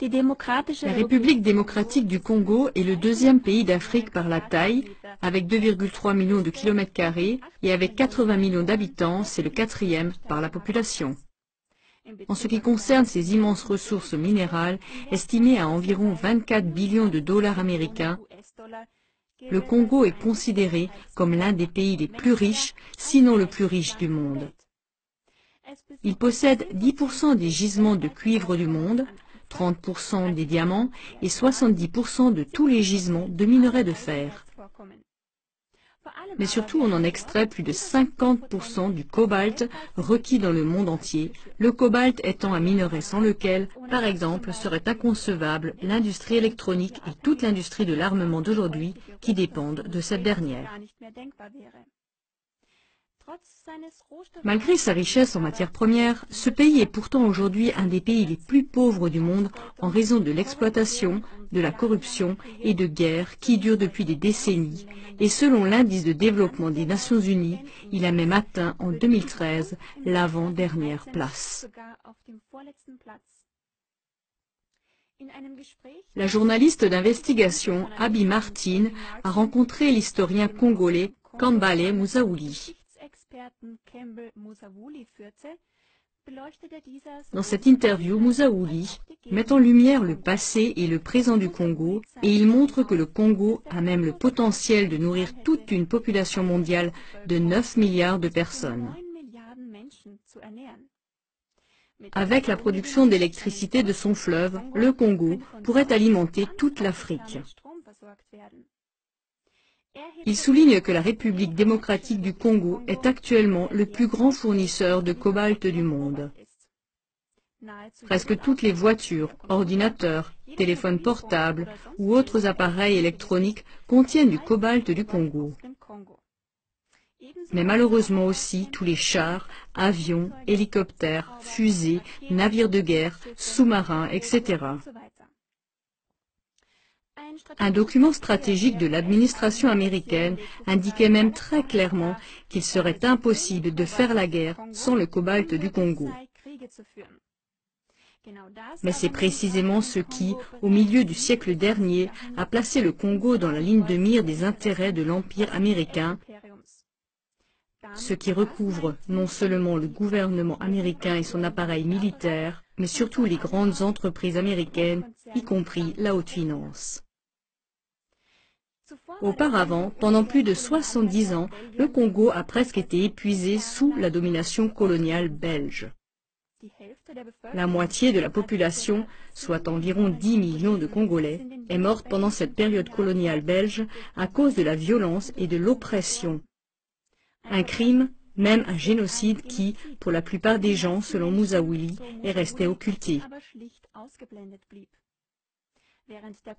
La République démocratique du Congo est le deuxième pays d'Afrique par la taille, avec 2,3 millions de kilomètres carrés, et avec 80 millions d'habitants, c'est le quatrième par la population. En ce qui concerne ses immenses ressources minérales, estimées à environ 24 billions de dollars américains, le Congo est considéré comme l'un des pays les plus riches, sinon le plus riche du monde. Il possède 10% des gisements de cuivre du monde, 30% des diamants et 70% de tous les gisements de minerais de fer. Mais surtout, on en extrait plus de 50% du cobalt requis dans le monde entier, le cobalt étant un minerai sans lequel, par exemple, serait inconcevable l'industrie électronique et toute l'industrie de l'armement d'aujourd'hui qui dépendent de cette dernière. Malgré sa richesse en matières premières, ce pays est pourtant aujourd'hui un des pays les plus pauvres du monde en raison de l'exploitation, de la corruption et de guerres qui durent depuis des décennies. Et selon l'indice de développement des Nations Unies, il a même atteint en 2013 l'avant-dernière place. La journaliste d'investigation Abi Martin a rencontré l'historien congolais Kambale Musaouli. Dans cette interview, Musaouli met en lumière le passé et le présent du Congo et il montre que le Congo a même le potentiel de nourrir toute une population mondiale de 9 milliards de personnes. Avec la production d'électricité de son fleuve, le Congo pourrait alimenter toute l'Afrique. Il souligne que la République démocratique du Congo est actuellement le plus grand fournisseur de cobalt du monde. Presque toutes les voitures, ordinateurs, téléphones portables ou autres appareils électroniques contiennent du cobalt du Congo. Mais malheureusement aussi tous les chars, avions, hélicoptères, fusées, navires de guerre, sous-marins, etc. Un document stratégique de l'administration américaine indiquait même très clairement qu'il serait impossible de faire la guerre sans le cobalt du Congo. Mais c'est précisément ce qui, au milieu du siècle dernier, a placé le Congo dans la ligne de mire des intérêts de l'Empire américain, ce qui recouvre non seulement le gouvernement américain et son appareil militaire, mais surtout les grandes entreprises américaines, y compris la haute finance. Auparavant, pendant plus de 70 ans, le Congo a presque été épuisé sous la domination coloniale belge. La moitié de la population, soit environ 10 millions de Congolais, est morte pendant cette période coloniale belge à cause de la violence et de l'oppression. Un crime, même un génocide qui, pour la plupart des gens, selon Musaouli, est resté occulté.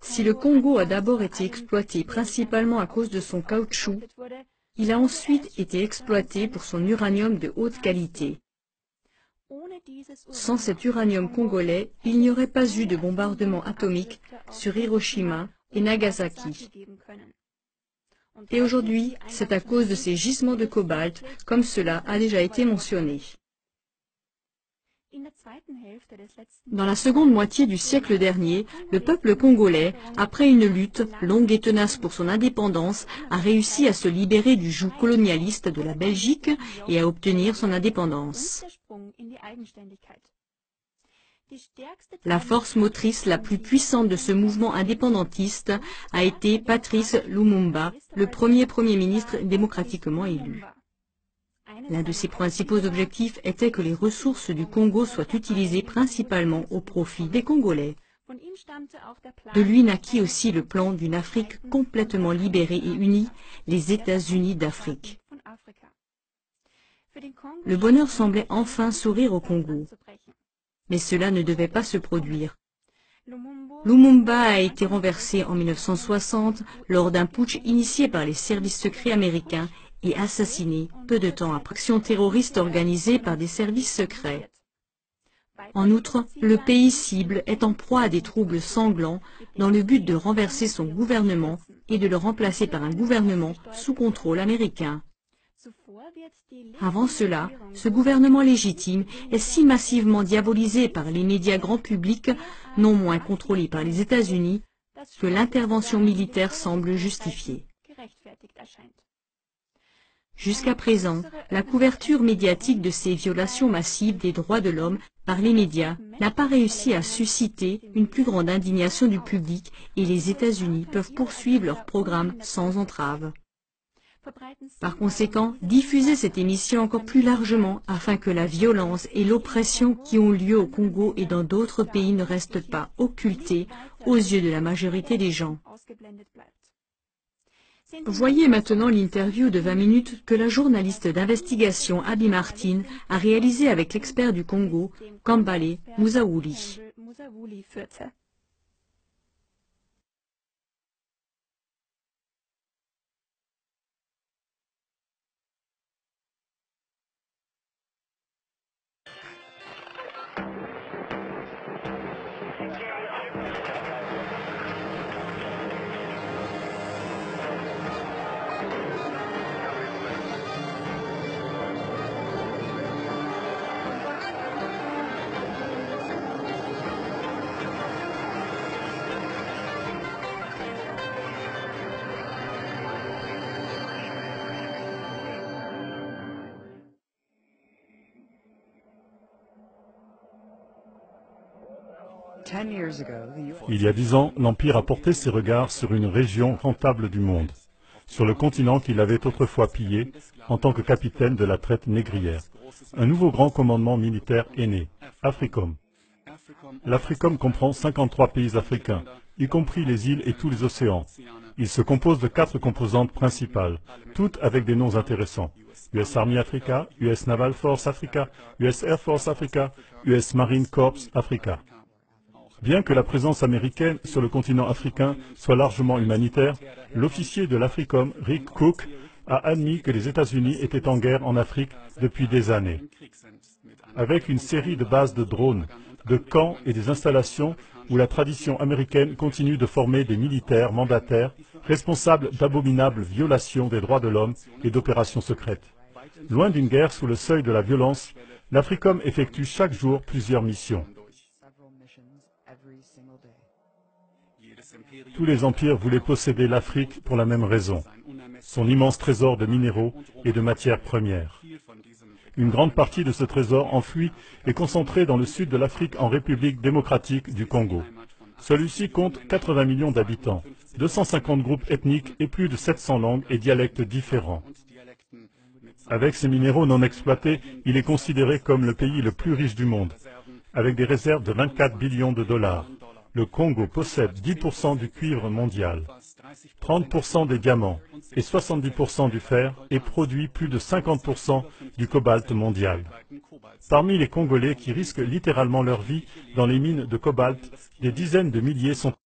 Si le Congo a d'abord été exploité principalement à cause de son caoutchouc, il a ensuite été exploité pour son uranium de haute qualité. Sans cet uranium congolais, il n'y aurait pas eu de bombardement atomique sur Hiroshima et Nagasaki. Et aujourd'hui, c'est à cause de ces gisements de cobalt, comme cela a déjà été mentionné. Dans la seconde moitié du siècle dernier, le peuple congolais, après une lutte longue et tenace pour son indépendance, a réussi à se libérer du joug colonialiste de la Belgique et à obtenir son indépendance. La force motrice la plus puissante de ce mouvement indépendantiste a été Patrice Lumumba, le premier Premier ministre démocratiquement élu. L'un de ses principaux objectifs était que les ressources du Congo soient utilisées principalement au profit des Congolais. De lui naquit aussi le plan d'une Afrique complètement libérée et unie, les États-Unis d'Afrique. Le bonheur semblait enfin sourire au Congo. Mais cela ne devait pas se produire. Lumumba a été renversé en 1960 lors d'un putsch initié par les services secrets américains et assassiné peu de temps après action terroriste organisée par des services secrets. En outre, le pays cible est en proie à des troubles sanglants dans le but de renverser son gouvernement et de le remplacer par un gouvernement sous contrôle américain. Avant cela, ce gouvernement légitime est si massivement diabolisé par les médias grand public, non moins contrôlés par les États-Unis, que l'intervention militaire semble justifiée. Jusqu'à présent, la couverture médiatique de ces violations massives des droits de l'homme par les médias n'a pas réussi à susciter une plus grande indignation du public et les États-Unis peuvent poursuivre leur programme sans entrave. Par conséquent, diffusez cette émission encore plus largement afin que la violence et l'oppression qui ont lieu au Congo et dans d'autres pays ne restent pas occultées aux yeux de la majorité des gens. Voyez maintenant l'interview de 20 minutes que la journaliste d'investigation Abby Martin a réalisée avec l'expert du Congo, Kambale Musaouli. Il y a 10 ans, l'Empire a porté ses regards sur une région rentable du monde, sur le continent qu'il avait autrefois pillé en tant que capitaine de la traite négrière. Un nouveau grand commandement militaire est né, AFRICOM. L'AFRICOM comprend 53 pays africains, y compris les îles et tous les océans. Il se compose de 4 composantes principales, toutes avec des noms intéressants. US Army Africa, US Naval Force Africa, US Air Force Africa, US Marine Corps Africa. Bien que la présence américaine sur le continent africain soit largement humanitaire, l'officier de l'AFRICOM, Rick Cook, a admis que les États-Unis étaient en guerre en Afrique depuis des années. Avec une série de bases de drones, de camps et des installations où la tradition américaine continue de former des militaires mandataires responsables d'abominables violations des droits de l'homme et d'opérations secrètes. Loin d'une guerre sous le seuil de la violence, l'AFRICOM effectue chaque jour plusieurs missions. Tous les empires voulaient posséder l'Afrique pour la même raison, son immense trésor de minéraux et de matières premières. Une grande partie de ce trésor enfoui est concentrée dans le sud de l'Afrique en République démocratique du Congo. Celui-ci compte 80 millions d'habitants, 250 groupes ethniques et plus de 700 langues et dialectes différents. Avec ces minéraux non exploités, il est considéré comme le pays le plus riche du monde, avec des réserves de 24 billions de dollars. Le Congo possède 10% du cuivre mondial, 30% des diamants et 70% du fer et produit plus de 50% du cobalt mondial. Parmi les Congolais qui risquent littéralement leur vie dans les mines de cobalt, des dizaines de milliers sont